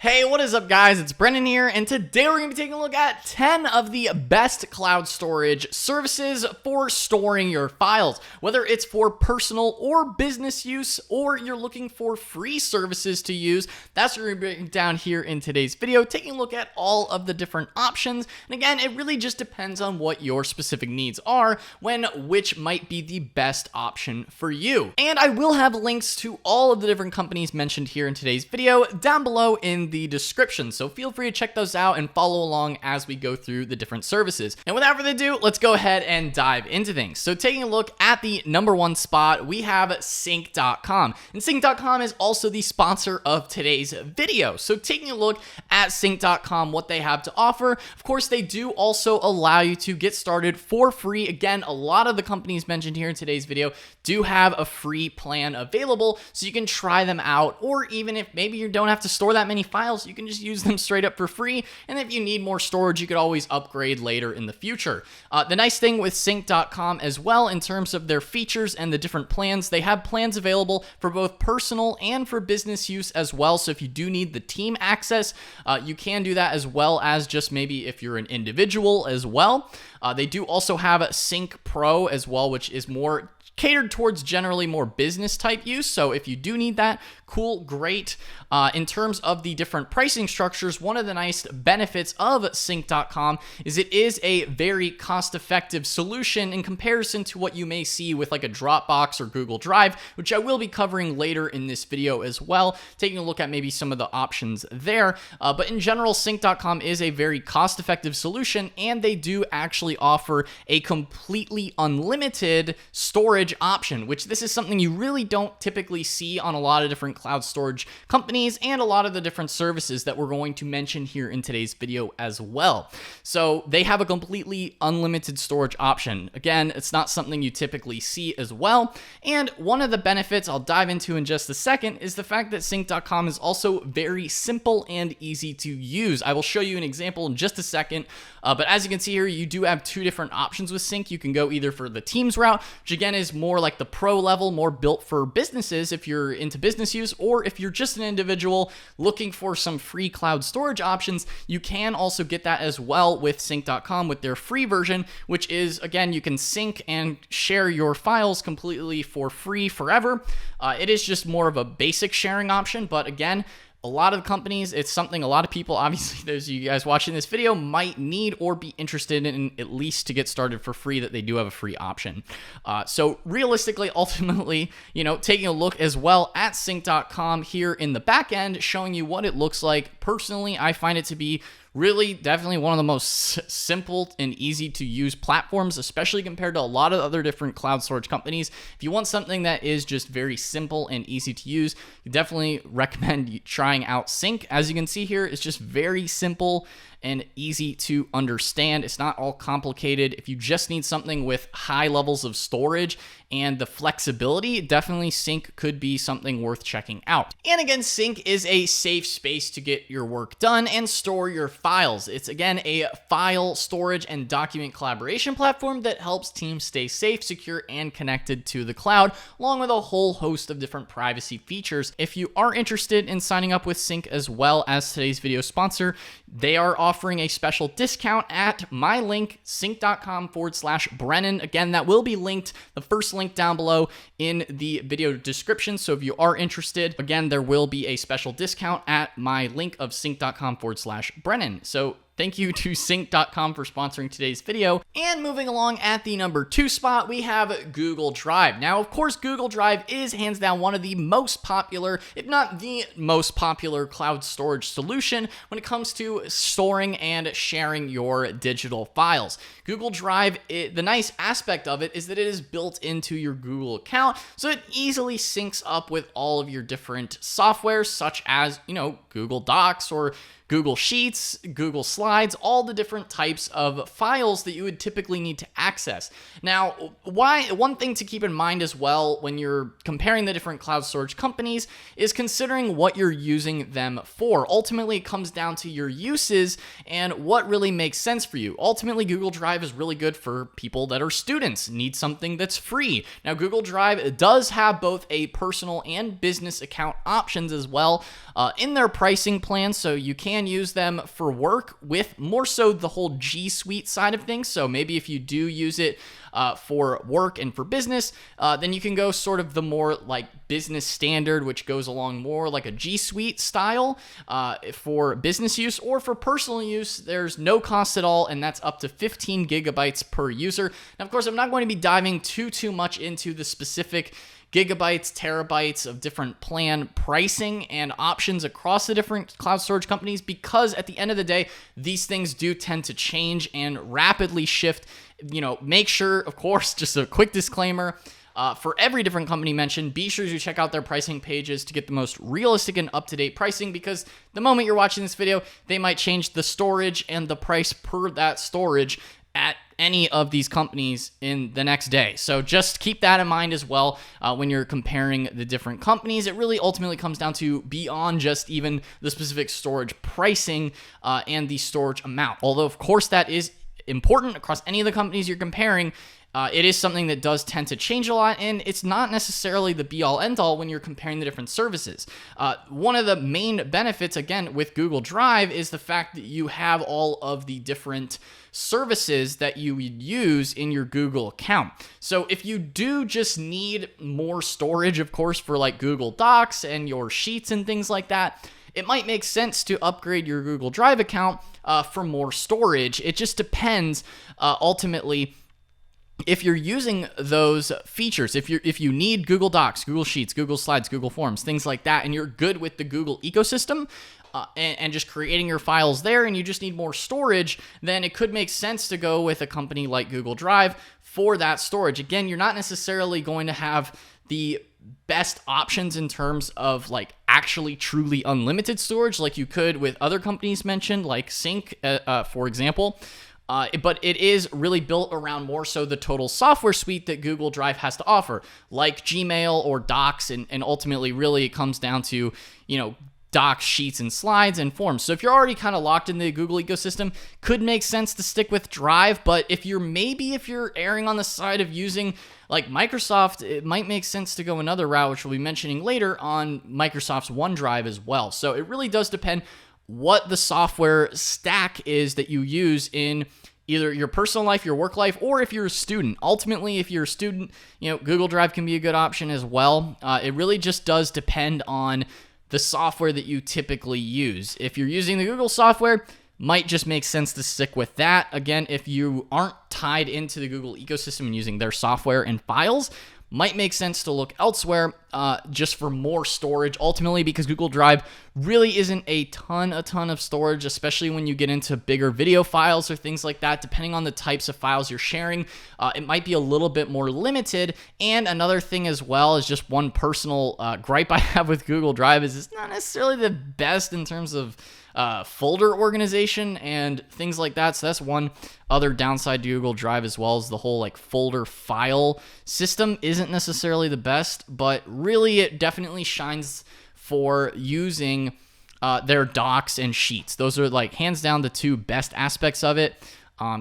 Hey, what is up guys? It's Brennan here, and today we're going to be taking a look at 10 of the best cloud storage services for storing your files. Whether it's for personal or business use, or you're looking for free services to use, that's what we're going to break down here in today's video, taking a look at all of the different options. And again, it really just depends on what your specific needs are, which might be the best option for you. And I will have links to all of the different companies mentioned here in today's video down below in the description, so feel free to check those out and follow along as we go through the different services. And without further ado, let's go ahead and dive into things. So taking a look at the number one spot, we have Sync.com, and Sync.com is also the sponsor of today's video. So taking a look at Sync.com, what they have to offer, of course they do also allow you to get started for free. Again, a lot of the companies mentioned here in today's video do have a free plan available, so you can try them out, or even if maybe you don't have to store that many files, you can just use them straight up for free. And if you need more storage, you could always upgrade later in the future. The nice thing with Sync.com as well, in terms of their features and the different plans, they have plans available for both personal and for business use as well. So if you do need the team access, you can do that, as well as just maybe if you're an individual as well. They do also have Sync Pro as well, which is more catered towards generally more business type use. So if you do need that, cool, great. In terms of the different pricing structures, one of the nice benefits of Sync.com is it is a very cost-effective solution in comparison to what you may see with like a Dropbox or Google Drive, which I will be covering later in this video as well, taking a look at maybe some of the options there. But in general, Sync.com is a very cost-effective solution, and they do actually offer a completely unlimited storage option, which this is something you really don't typically see on a lot of different cloud storage companies and a lot of the different services that we're going to mention here in today's video as well. So they have a completely unlimited storage option. Again, it's not something you typically see as well. And one of the benefits I'll dive into in just a second is the fact that Sync.com is also very simple and easy to use. I will show you an example in just a second. But as you can see here, you do have two different options with Sync. You can go either for the Teams route, which again is more like the pro level, more built for businesses if you're into business use, or if you're just an individual looking for some free cloud storage options, you can also get that as well with Sync.com with their free version, which is, again, you can sync and share your files completely for free forever. It is just more of a basic sharing option, but again, a lot of companies, it's something a lot of people, obviously those of you guys watching this video, might need or be interested in, at least to get started for free, that they do have a free option. So realistically, ultimately, taking a look as well at Sync.com here in the back end, showing you what it looks like. Personally, I find it to be really definitely one of the most simple and easy to use platforms, especially compared to a lot of other different cloud storage companies. If you want something that is just very simple and easy to use, I definitely recommend trying out Sync. As you can see here, it's just very simple and easy to understand. It's not all complicated. If you just need something with high levels of storage and the flexibility, definitely Sync could be something worth checking out. And again, Sync is a safe space to get your work done and store your files. It's again a file storage and document collaboration platform that helps teams stay safe, secure, and connected to the cloud, along with a whole host of different privacy features. If you are interested in signing up with Sync as well as today's video sponsor, they are offering a special discount at my link, sync.com/Brennan. Again, that will be linked, the first link down below in the video description. So if you are interested, again, there will be a special discount at my link of sync.com/Brennan. So thank you to Sync.com for sponsoring today's video. And moving along at the number 2 spot, we have Google Drive. Now, of course, Google Drive is hands down one of the most popular, if not the most popular cloud storage solution when it comes to storing and sharing your digital files. Google Drive, the nice aspect of it is that it is built into your Google account, so it easily syncs up with all of your different softwares, such as, Google Docs or Google Sheets, Google Slides, slides, all the different types of files that you would typically need to access. Now, one thing to keep in mind as well when you're comparing the different cloud storage companies is considering what you're using them for. Ultimately, it comes down to your uses and what really makes sense for you. Ultimately, Google Drive is really good for people that are students, need something that's free. Now, Google Drive does have both a personal and business account options as well in their pricing plan, so you can use them for work with more so the whole G Suite side of things. So maybe if you do use it for work and for business, then you can go sort of the more like business standard, which goes along more like a G Suite style for business use, or for personal use, there's no cost at all, and that's up to 15 gigabytes per user. Now, of course, I'm not going to be diving too much into the specific gigabytes, terabytes of different plan pricing and options across the different cloud storage companies, because at the end of the day, these things do tend to change and rapidly shift. Make sure, of course, just a quick disclaimer, for every different company mentioned, be sure to check out their pricing pages to get the most realistic and up-to-date pricing, because the moment you're watching this video, they might change the storage and the price per that storage at any of these companies in the next day. So just keep that in mind as well when you're comparing the different companies. It really ultimately comes down to beyond just even the specific storage pricing and the storage amount. Although, of course, that is important across any of the companies you're comparing. It is something that does tend to change a lot, and it's not necessarily the be-all, end-all when you're comparing the different services. One of the main benefits, again, with Google Drive is the fact that you have all of the different services that you would use in your Google account. So if you do just need more storage, of course, for like Google Docs and your Sheets and things like that, it might make sense to upgrade your Google Drive account for more storage. It just depends, ultimately, if you're using those features. If you need Google Docs, Google Sheets, Google Slides, Google Forms, things like that, and you're good with the Google ecosystem and just creating your files there, and you just need more storage, then it could make sense to go with a company like Google Drive for that storage. Again, you're not necessarily going to have the best options in terms of like actually truly unlimited storage like you could with other companies mentioned, like Sync, for example. But it is really built around more so the total software suite that Google Drive has to offer, like Gmail or Docs, and ultimately really it comes down to, Docs, Sheets, and Slides, and Forms. So if you're already kind of locked in the Google ecosystem, could make sense to stick with Drive, but if you're erring on the side of using like Microsoft, it might make sense to go another route, which we'll be mentioning later on Microsoft's OneDrive as well. So it really does depend what the software stack is that you use in either your personal life, your work life, or if you're a student. Ultimately, if you're a student, Google Drive can be a good option as well. It really just does depend on the software that you typically use. If you're using the Google software, might just make sense to stick with that. Again, if you aren't tied into the Google ecosystem and using their software and files, might make sense to look elsewhere just for more storage, ultimately, because Google Drive really isn't a ton of storage, especially when you get into bigger video files or things like that. Depending on the types of files you're sharing, it might be a little bit more limited. And another thing as well is just one personal gripe I have with Google Drive is it's not necessarily the best in terms of folder organization and things like that. So that's one other downside to Google Drive, as well as the whole like folder file system isn't necessarily the best, but really it definitely shines for using their Docs and Sheets. Those are like hands down the two best aspects of it.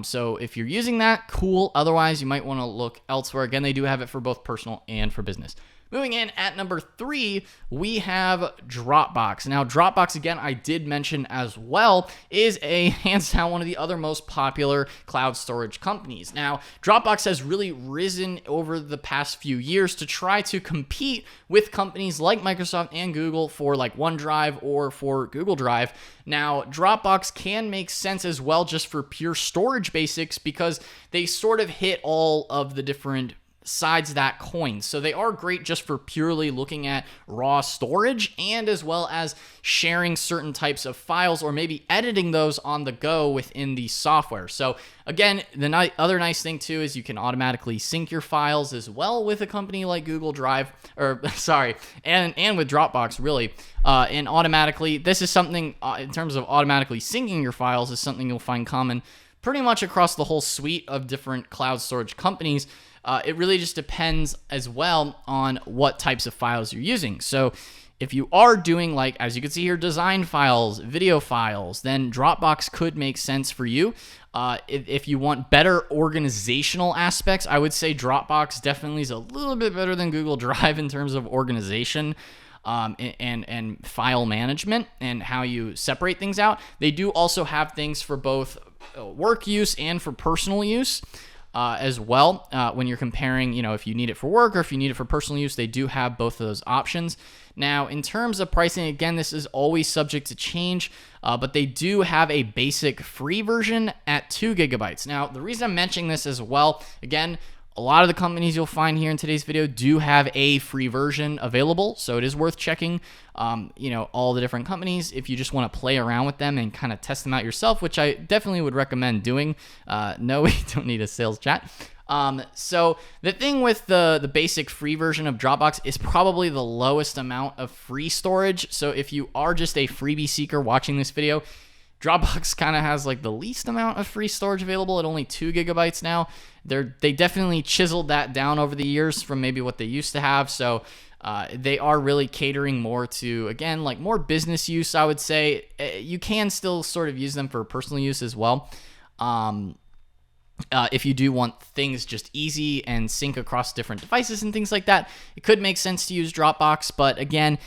So if you're using that, cool. Otherwise, you might want to look elsewhere. Again, they do have it for both personal and for business. Moving in at number 3, we have Dropbox. Now, Dropbox, again, I did mention as well, is hands down one of the other most popular cloud storage companies. Now, Dropbox has really risen over the past few years to try to compete with companies like Microsoft and Google for like OneDrive or for Google Drive. Now, Dropbox can make sense as well just for pure storage basics, because they sort of hit all of the different sides of that coin. So they are great just for purely looking at raw storage and as well as sharing certain types of files or maybe editing those on the go within the software. So again, the other nice thing too is you can automatically sync your files as well with a company like Google Drive, or sorry, and with Dropbox really. And automatically, this is something in terms of automatically syncing your files is something you'll find common pretty much across the whole suite of different cloud storage companies. It really just depends as well on what types of files you're using. So if you are doing, like, as you can see here, design files, video files, then Dropbox could make sense for you. If you want better organizational aspects, I would say Dropbox definitely is a little bit better than Google Drive in terms of organization. And file management and how you separate things out. They do also have things for both work use and for personal use as well. When you're comparing, if you need it for work or if you need it for personal use, they do have both of those options. Now, in terms of pricing, again, this is always subject to change, but they do have a basic free version at 2 gigabytes. Now, the reason I'm mentioning this as well, again, a lot of the companies you'll find here in today's video do have a free version available, so it is worth checking, all the different companies if you just want to play around with them and kind of test them out yourself, which I definitely would recommend doing. No, we don't need a sales chat. So the thing with the basic free version of Dropbox is probably the lowest amount of free storage. So if you are just a freebie seeker watching this video, Dropbox kind of has like the least amount of free storage available at only 2 gigabytes now. They definitely chiseled that down over the years from maybe what they used to have. So they are really catering more to, again, like more business use, I would say. You can still sort of use them for personal use as well. If you do want things just easy and sync across different devices and things like that, it could make sense to use Dropbox. But again,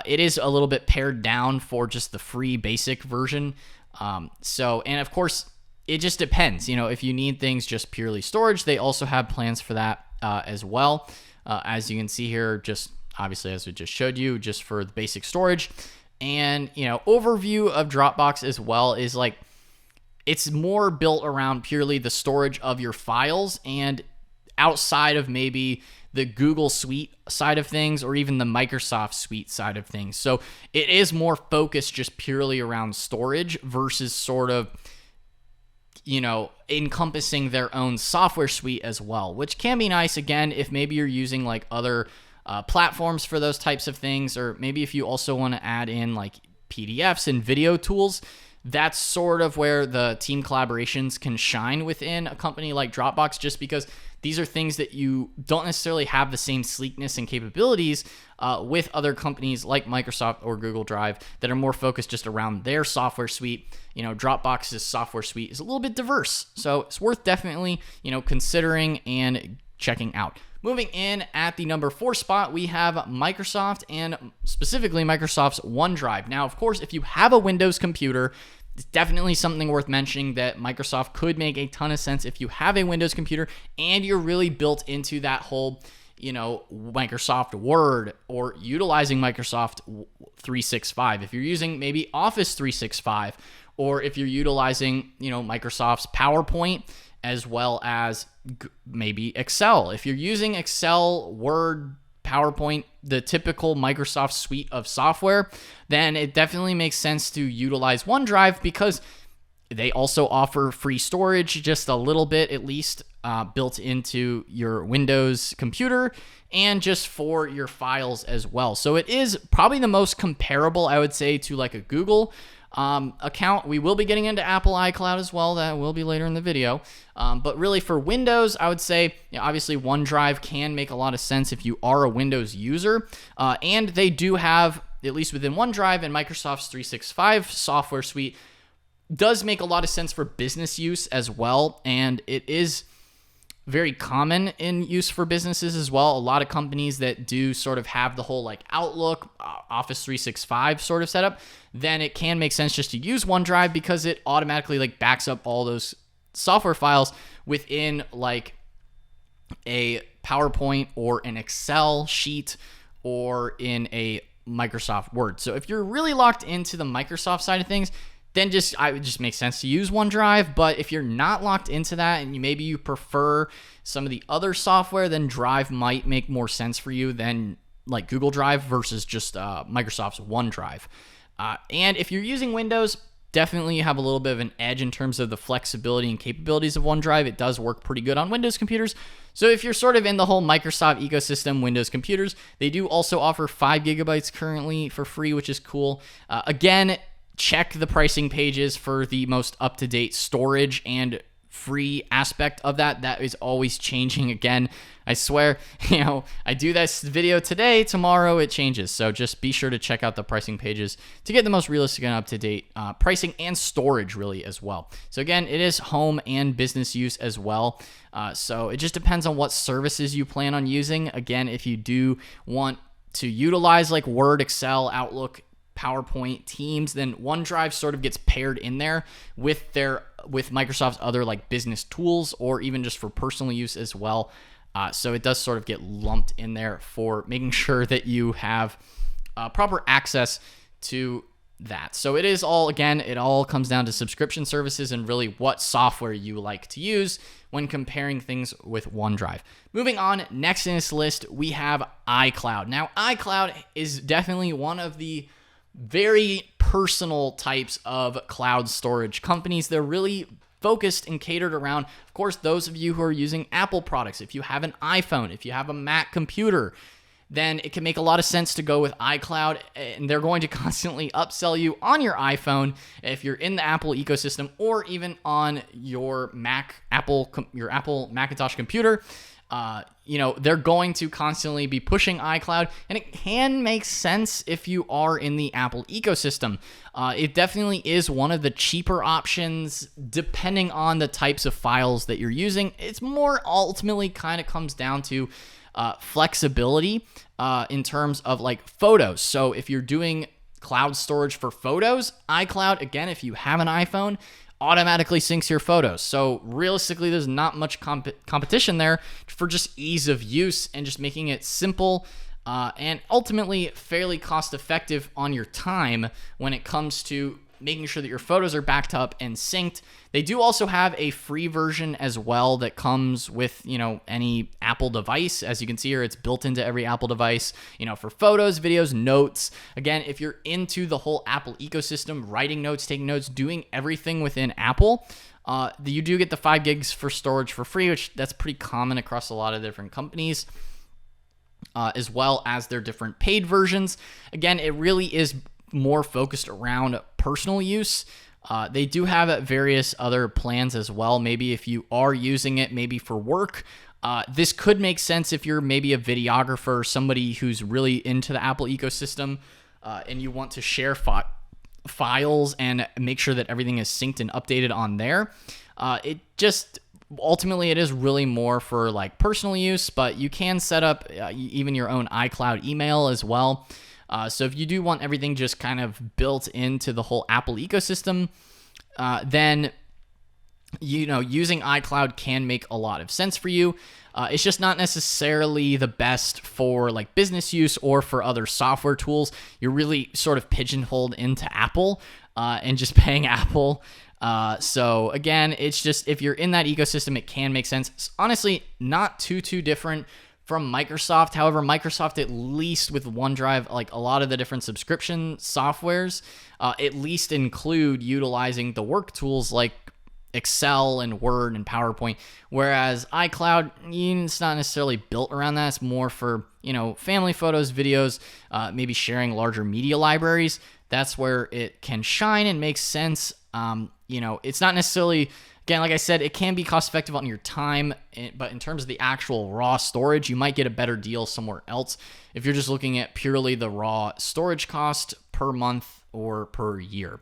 it is a little bit pared down for just the free basic version. And of course, it just depends. If you need things just purely storage, they also have plans for that as well. As you can see here, just obviously as we just showed you, just for the basic storage. And, overview of Dropbox as well is like, it's more built around purely the storage of your files and outside of maybe the Google Suite side of things or even the Microsoft Suite side of things. So it is more focused just purely around storage versus sort of, encompassing their own software suite as well, which can be nice, again, if maybe you're using like other platforms for those types of things, or maybe if you also want to add in like PDFs and video tools. That's sort of where the team collaborations can shine within a company like Dropbox, just because these are things that you don't necessarily have the same sleekness and capabilities with other companies like Microsoft or Google Drive that are more focused just around their software suite. Dropbox's software suite is a little bit diverse, so it's worth definitely, considering and checking out. Moving in at the number 4 spot, we have Microsoft, and specifically Microsoft's OneDrive. Now, of course, if you have a Windows computer, it's definitely something worth mentioning that Microsoft could make a ton of sense if you have a Windows computer and you're really built into that whole, Microsoft Word or utilizing Microsoft 365. If you're using maybe Office 365, or if you're utilizing, Microsoft's PowerPoint, as well as maybe Excel. If you're using Excel, Word, PowerPoint, the typical Microsoft suite of software, then it definitely makes sense to utilize OneDrive because they also offer free storage, just a little bit at least, built into your Windows computer and just for your files as well. So it is probably the most comparable, I would say, to like a Google account. We will be getting into Apple iCloud as well. That will be later in the video. But really for Windows, I would say, obviously OneDrive can make a lot of sense if you are a Windows user. And they do have, at least within OneDrive and Microsoft's 365 software suite, does make a lot of sense for business use as well. And it is very common in use for businesses as well. A lot of companies that do sort of have the whole like Outlook, Office 365 sort of setup, then it can make sense just to use OneDrive because it automatically like backs up all those software files within like a PowerPoint or an Excel sheet or in a Microsoft Word. So if you're really locked into the Microsoft side of things, then it would just make sense to use OneDrive. But if you're not locked into that and maybe you prefer some of the other software, then Drive might make more sense for you than like Google Drive versus just Microsoft's OneDrive. And if you're using Windows, definitely you have a little bit of an edge in terms of the flexibility and capabilities of OneDrive. It does work pretty good on Windows computers. So if you're sort of in the whole Microsoft ecosystem, Windows computers, they do also offer 5 gigabytes currently for free, which is cool. Again, check the pricing pages for the most up-to-date storage and free aspect of that. That is always changing. Again, I swear, I do this video today, tomorrow it changes. So just be sure to check out the pricing pages to get the most realistic and up-to-date pricing and storage really as well. So again, it is home and business use as well. So it just depends on what services you plan on using. Again, if you do want to utilize like Word, Excel, Outlook, PowerPoint, Teams, then OneDrive sort of gets paired in there with Microsoft's other like business tools or even just for personal use as well. So it does sort of get lumped in there for making sure that you have proper access to that. So it is all, again, it all comes down to subscription services and really what software you like to use when comparing things with OneDrive. Moving on, next in this list, we have iCloud. Now, iCloud is definitely one of the very personal types of cloud storage companies. They're really focused and catered around, of course, those of you who are using Apple products. If you have an iPhone, if you have a Mac computer, then it can make a lot of sense to go with iCloud, and they're going to constantly upsell you on your iPhone if you're in the Apple ecosystem or even on your Apple Macintosh computer. They're going to constantly be pushing iCloud, and it can make sense if you are in the Apple ecosystem. It definitely is one of the cheaper options depending on the types of files that you're using. It's more ultimately kind of comes down to flexibility in terms of like photos. So if you're doing cloud storage for photos, iCloud, again, if you have an iPhone, automatically syncs your photos. So realistically, there's not much competition there for just ease of use and just making it simple and ultimately fairly cost effective on your time when it comes to making sure that your photos are backed up and synced. They do also have a free version as well that comes with, any Apple device. As you can see here, it's built into every Apple device, for photos, videos, notes. Again, if you're into the whole Apple ecosystem, writing notes, taking notes, doing everything within Apple, you do get the 5 gigs for storage for free, which that's pretty common across a lot of different companies. As well as their different paid versions. Again, it really is more focused around personal use. They do have various other plans as well. Maybe if you are using it maybe for work, this could make sense if you're maybe a videographer, somebody who's really into the Apple ecosystem, and you want to share files and make sure that everything is synced and updated on there. Ultimately, it is really more for like personal use, but you can set up even your own iCloud email as well. So if you do want everything just kind of built into the whole Apple ecosystem, then, using iCloud can make a lot of sense for you. It's just not necessarily the best for like business use or for other software tools. You're really sort of pigeonholed into Apple and just paying Apple. So again, it's just, if you're in that ecosystem, it can make sense. It's honestly not too different from Microsoft. However, Microsoft, at least with OneDrive, like a lot of the different subscription softwares, at least include utilizing the work tools like Excel and Word and PowerPoint, whereas iCloud, it's not necessarily built around that. It's more for, family photos, videos, maybe sharing larger media libraries. That's where it can shine and make sense. It's not necessarily, again, like I said, it can be cost effective on your time, but in terms of the actual raw storage, you might get a better deal somewhere else if you're just looking at purely the raw storage cost per month or per year.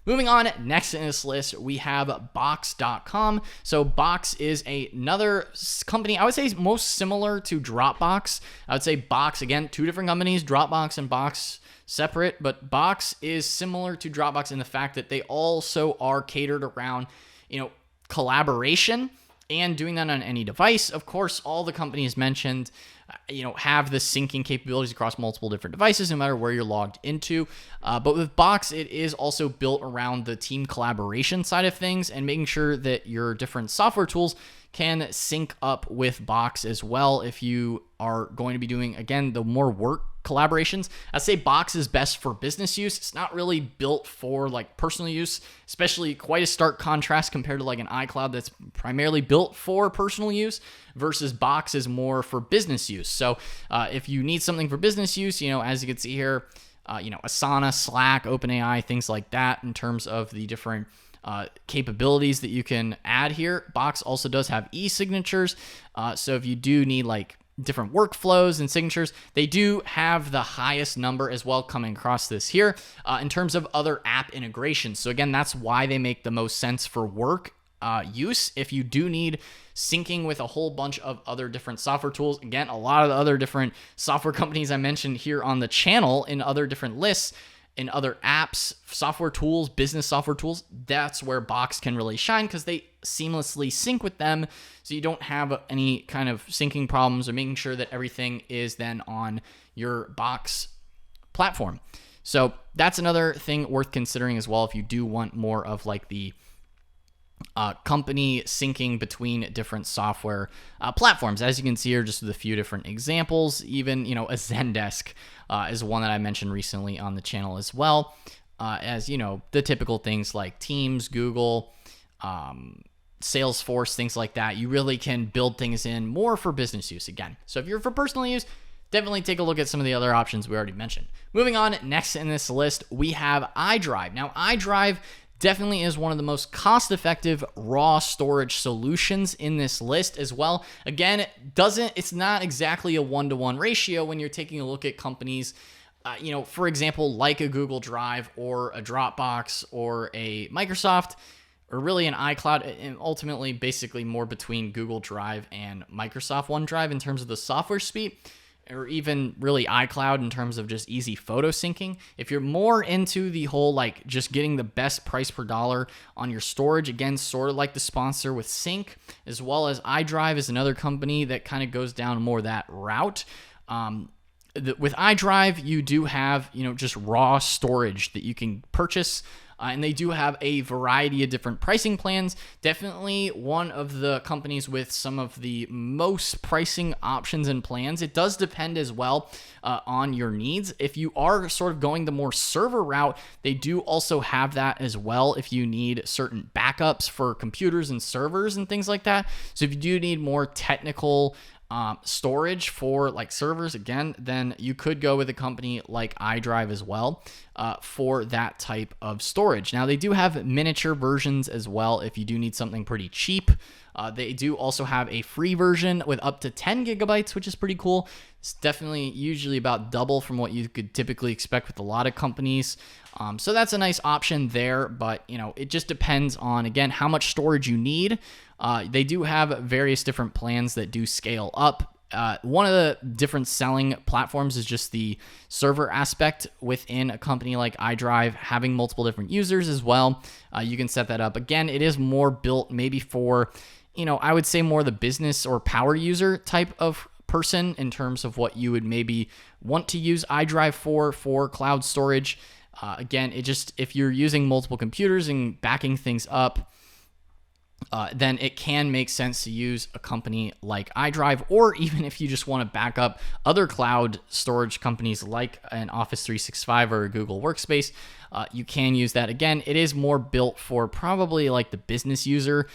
Moving on, next in this list, we have Box.com. So Box is another company, I would say most similar to Dropbox. I would say Box, again, 2 different companies, Dropbox and Box separate, but Box is similar to Dropbox in the fact that they also are catered around, collaboration. and doing that on any device. Of course, all the companies mentioned, have the syncing capabilities across multiple different devices, no matter where you're logged into. But with Box, it is also built around the team collaboration side of things and making sure that your different software tools can sync up with Box as well. If you are going to be doing, again, the more work collaborations, I'd say Box is best for business use. It's not really built for like personal use, especially quite a stark contrast compared to like an iCloud that's primarily built for personal use versus Box is more for business use. So if you need something for business use, as you can see here, Asana, Slack, OpenAI, things like that in terms of the different capabilities that you can add here. Box also does have e-signatures. So if you do need like different workflows and signatures, they do have the highest number as well coming across this here in terms of other app integrations. So again, that's why they make the most sense for work use. If you do need syncing with a whole bunch of other different software tools, again, a lot of the other different software companies I mentioned here on the channel in other different lists, in other apps, software tools, business software tools, that's where Box can really shine because they seamlessly sync with them. So you don't have any kind of syncing problems or making sure that everything is then on your Box platform. So that's another thing worth considering as well if you do want more of like the company syncing between different software platforms. As you can see here, just with a few different examples, even, a Zendesk is one that I mentioned recently on the channel as well, as, the typical things like Teams, Google, Salesforce, things like that. You really can build things in more for business use again. So if you're for personal use, definitely take a look at some of the other options we already mentioned. Moving on, next in this list, we have iDrive. Now, iDrive definitely is one of the most cost-effective raw storage solutions in this list as well. Again, it's not exactly a one-to-one ratio when you're taking a look at companies, for example, like a Google Drive or a Dropbox or a Microsoft, or really an iCloud, and ultimately basically more between Google Drive and Microsoft OneDrive in terms of the software suite, or even really iCloud in terms of just easy photo syncing. If you're more into the whole like just getting the best price per dollar on your storage, again, sort of like the sponsor with Sync, as well as iDrive is another company that kind of goes down more that route. With iDrive, you do have, just raw storage that you can purchase. And they do have a variety of different pricing plans. Definitely one of the companies with some of the most pricing options and plans. It does depend as well on your needs. If you are sort of going the more server route, they do also have that as well if you need certain backups for computers and servers and things like that. So if you do need more technical storage for like servers, again, then you could go with a company like iDrive as well for that type of storage. Now, they do have miniature versions as well if you do need something pretty cheap. They do also have a free version with up to 10 gigabytes, which is pretty cool. It's definitely usually about double from what you could typically expect with a lot of companies. So that's a nice option there, but it just depends on, again, how much storage you need. They do have various different plans that do scale up. One of the different selling platforms is just the server aspect within a company like iDrive, having multiple different users as well. You can set that up. Again, it is more built maybe for, I would say more the business or power user type of person in terms of what you would maybe want to use iDrive for cloud storage. Again, if you're using multiple computers and backing things up, then it can make sense to use a company like iDrive, or even if you just want to back up other cloud storage companies like an Office 365 or a Google Workspace, you can use that. Again, it is more built for probably like the business user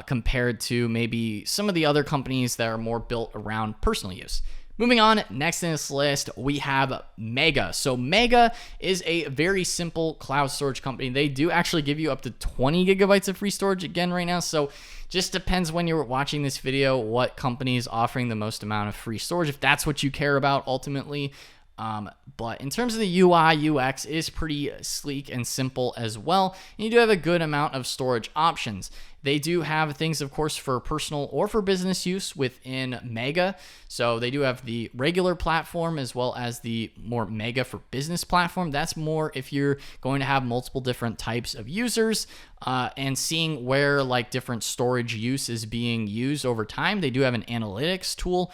compared to maybe some of the other companies that are more built around personal use. Moving on, next in this list, we have Mega. So Mega is a very simple cloud storage company. They do actually give you up to 20 gigabytes of free storage again right now. So just depends when you're watching this video, what company is offering the most amount of free storage, if that's what you care about ultimately. But in terms of the UI, UX is pretty sleek and simple as well. And you do have a good amount of storage options. They do have things, of course, for personal or for business use within Mega. So they do have the regular platform as well as the more Mega for business platform. That's more if you're going to have multiple different types of users and seeing where like different storage use is being used over time. They do have an analytics tool,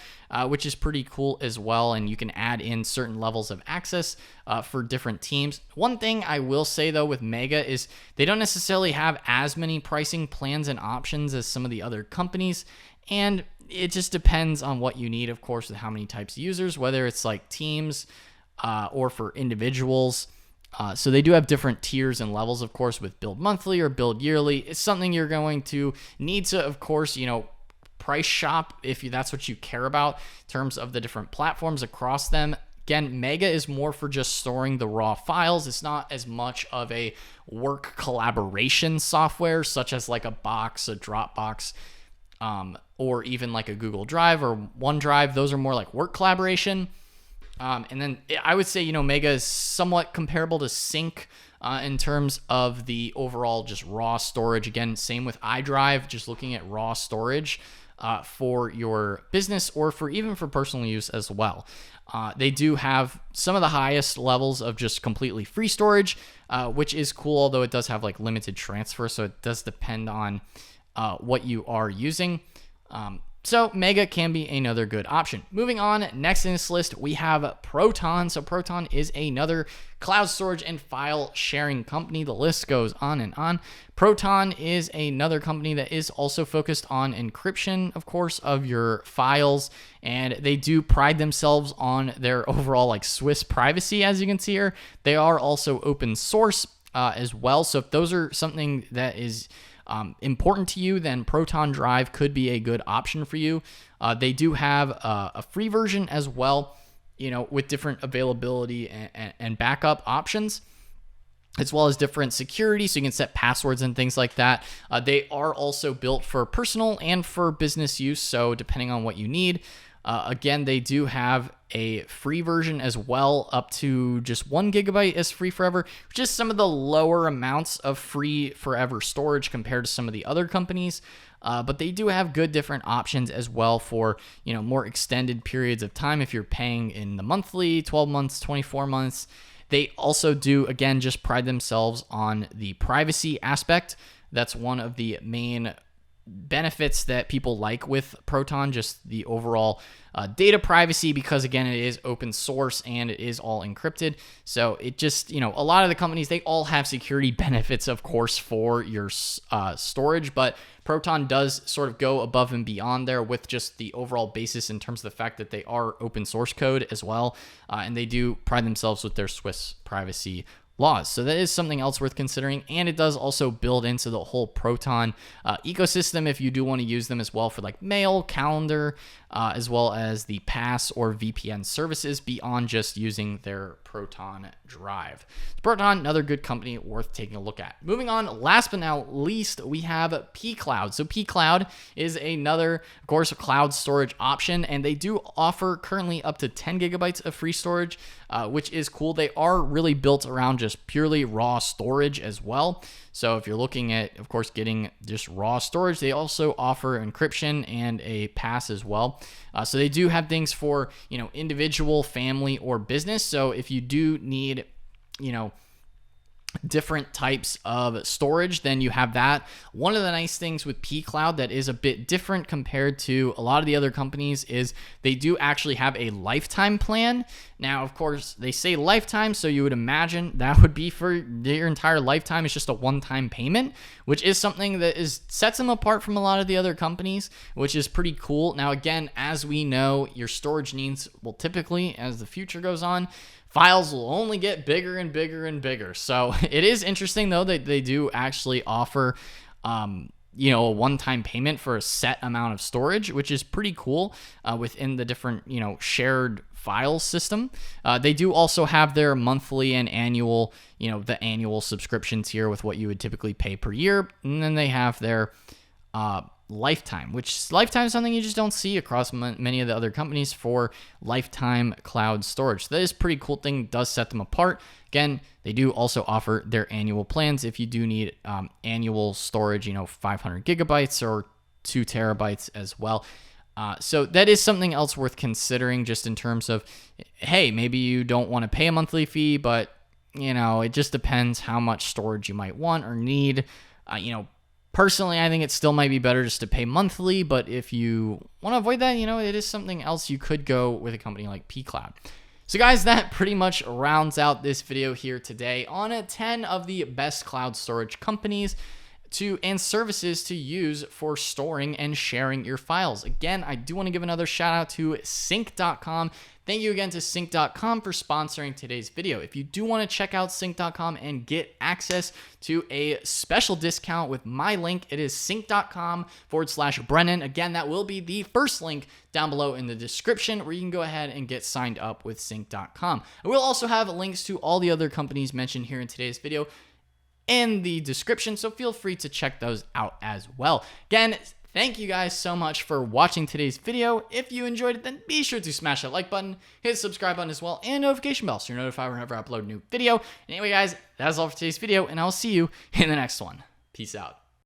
which is pretty cool as well. And you can add in certain levels of access for different teams. One thing I will say though with Mega is they don't necessarily have as many pricing plans and options as some of the other companies. And it just depends on what you need, of course, with how many types of users, whether it's like teams or for individuals. So they do have different tiers and levels, of course, with build monthly or build yearly. It's something you're going to need to, of course, price shop if that's what you care about in terms of the different platforms across them. Again, Mega is more for just storing the raw files. It's not as much of a work collaboration software, such as like a Box, a Dropbox, or even like a Google Drive or OneDrive. Those are more like work collaboration. And then I would say, Mega is somewhat comparable to Sync in terms of the overall just raw storage. Again, same with iDrive, just looking at raw storage for your business or even for personal use as well. They do have some of the highest levels of just completely free storage, which is cool, although it does have like limited transfer. So it does depend on what you are using. So Mega can be another good option. Moving on, next in this list, we have Proton. So Proton is another cloud storage and file sharing company. The list goes on and on. Proton is another company that is also focused on encryption, of course, of your files. And they do pride themselves on their overall like Swiss privacy, as you can see here. They are also open source as well. So if those are something that is important to you, then Proton Drive could be a good option for you. They do have a free version as well, with different availability and backup options, as well as different security, so you can set passwords and things like that. They are also built for personal and for business use, so depending on what you need. Again, they do have a free version as well, up to just 1 gigabyte as free forever, which is some of the lower amounts of free forever storage compared to some of the other companies. But they do have good different options as well for, more extended periods of time if you're paying in the monthly, 12 months, 24 months. They also do, again, just pride themselves on the privacy aspect. That's one of the main benefits that people like with Proton, just the overall data privacy, because again, it is open source and it is all encrypted. So it just, a lot of the companies, they all have security benefits, of course, for your storage, but Proton does sort of go above and beyond there with just the overall basis in terms of the fact that they are open source code as well. And they do pride themselves with their Swiss privacy laws. So that is something else worth considering. And it does also build into the whole Proton ecosystem if you do want to use them as well for like mail, calendar, as well as the Pass or VPN services beyond just using their Proton Drive. Proton, another good company worth taking a look at. Moving on, last but not least, we have pCloud. So pCloud is another, of course, a cloud storage option, and they do offer currently up to 10 gigabytes of free storage, which is cool. They are really built around just purely raw storage as well. So if you're looking at, of course, getting just raw storage, they also offer encryption and a pass as well. So they do have things for, individual, family, or business. So if you do need, different types of storage, then you have that. One of the nice things with pCloud that is a bit different compared to a lot of the other companies is they do actually have a lifetime plan. Now, of course, they say lifetime, so you would imagine that would be for your entire lifetime. It's just a one-time payment, which is something that sets them apart from a lot of the other companies, which is pretty cool. Now, again, as we know, your storage needs will typically, as the future goes on, files will only get bigger and bigger and bigger. So it is interesting, though, that they do actually offer, a one-time payment for a set amount of storage, which is pretty cool within the different, shared file system. They do also have their monthly and annual, the annual subscription tier with what you would typically pay per year. And then they have their Lifetime, which Lifetime is something you just don't see across many of the other companies for lifetime cloud storage. So that is a pretty cool thing. It does set them apart. Again, they do also offer their annual plans if you do need annual storage, 500 gigabytes or 2 terabytes as well. So that is something else worth considering, just in terms of, hey, maybe you don't want to pay a monthly fee, but it just depends how much storage you might want or need. Personally, I think it still might be better just to pay monthly, but if you want to avoid that, it is something else you could go with a company like pCloud. So guys, that pretty much rounds out this video here today on 10 of the best cloud storage companies and services to use for storing and sharing your files. Again, I do want to give another shout out to Sync.com. Thank you again to Sync.com for sponsoring today's video. If you do want to check out Sync.com and get access to a special discount with my link, it is Sync.com/Brennan. Again, that will be the first link down below in the description where you can go ahead and get signed up with Sync.com. I will also have links to all the other companies mentioned here in today's video in the description, so feel free to check those out as well. Again, thank you guys so much for watching today's video. If you enjoyed it, then be sure to smash that like button, hit the subscribe button as well, and notification bell so you're notified whenever I upload a new video. Anyway, guys, that's all for today's video, and I'll see you in the next one. Peace out.